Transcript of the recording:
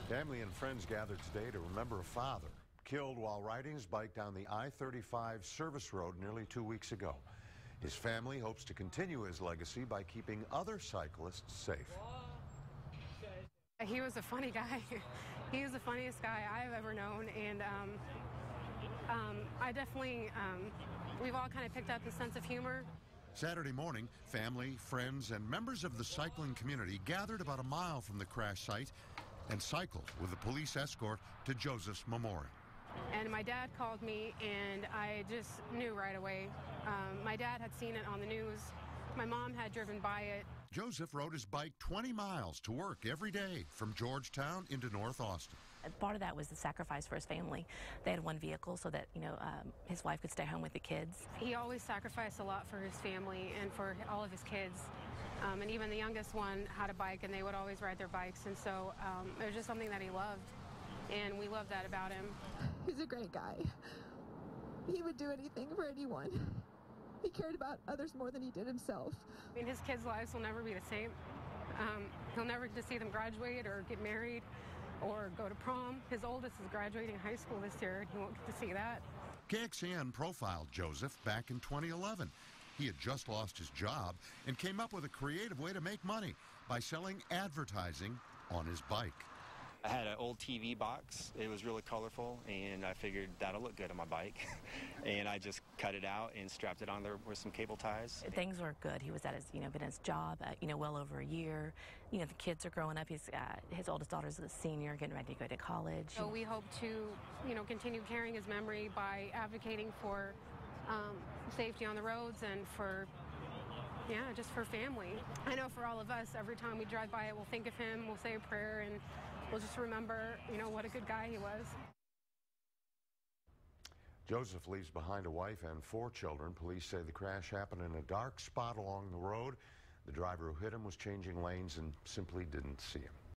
Family and friends gathered today to remember a father killed while riding his bike down the I-35 service road nearly 2 weeks ago. His family hopes to continue his legacy by keeping other cyclists safe. He was a funny guy. He was the funniest guy I've ever known, and I definitely, we've all kind of picked up his sense of humor. Saturday morning, family, friends, and members of the cycling community gathered about a mile from the crash site and cycled with a police escort to Joseph's memorial. And my dad called me, and I just knew right away. My dad had seen it on the news. My mom had driven by it. Joseph rode his bike 20 miles to work every day from Georgetown into North Austin. Part of that was the sacrifice for his family. They had one vehicle so that, his wife could stay home with the kids. He always sacrificed a lot for his family and for all of his kids. And even the youngest one had a bike, and they would always ride their bikes. And so it was just something that he loved, and we loved that about him. He's a great guy. He would do anything for anyone. He cared about others more than he did himself. I mean, his kids' lives will never be the same. He'll never get to see them graduate or get married or go to prom. His oldest is graduating high school this year, and he won't get to see that. KXAN profiled Joseph back in 2011. He had just lost his job and came up with a creative way to make money by selling advertising on his bike. I had an old TV box. It was really colorful, and I figured that'll look good on my bike. And I just cut it out and strapped it on there with some cable ties. Things were good. He was at his, been at his job, well over a year. The kids are growing up. His oldest daughter's a senior, getting ready to go to college. So we hope to, continue carrying his memory by advocating for safety on the roads and for, just for family. I know for all of us, every time we drive by it, we'll think of him, we'll say a prayer, and we'll just remember, what a good guy he was. Joseph leaves behind a wife and 4 children. Police say the crash happened in a dark spot along the road. The driver who hit him was changing lanes and simply didn't see him.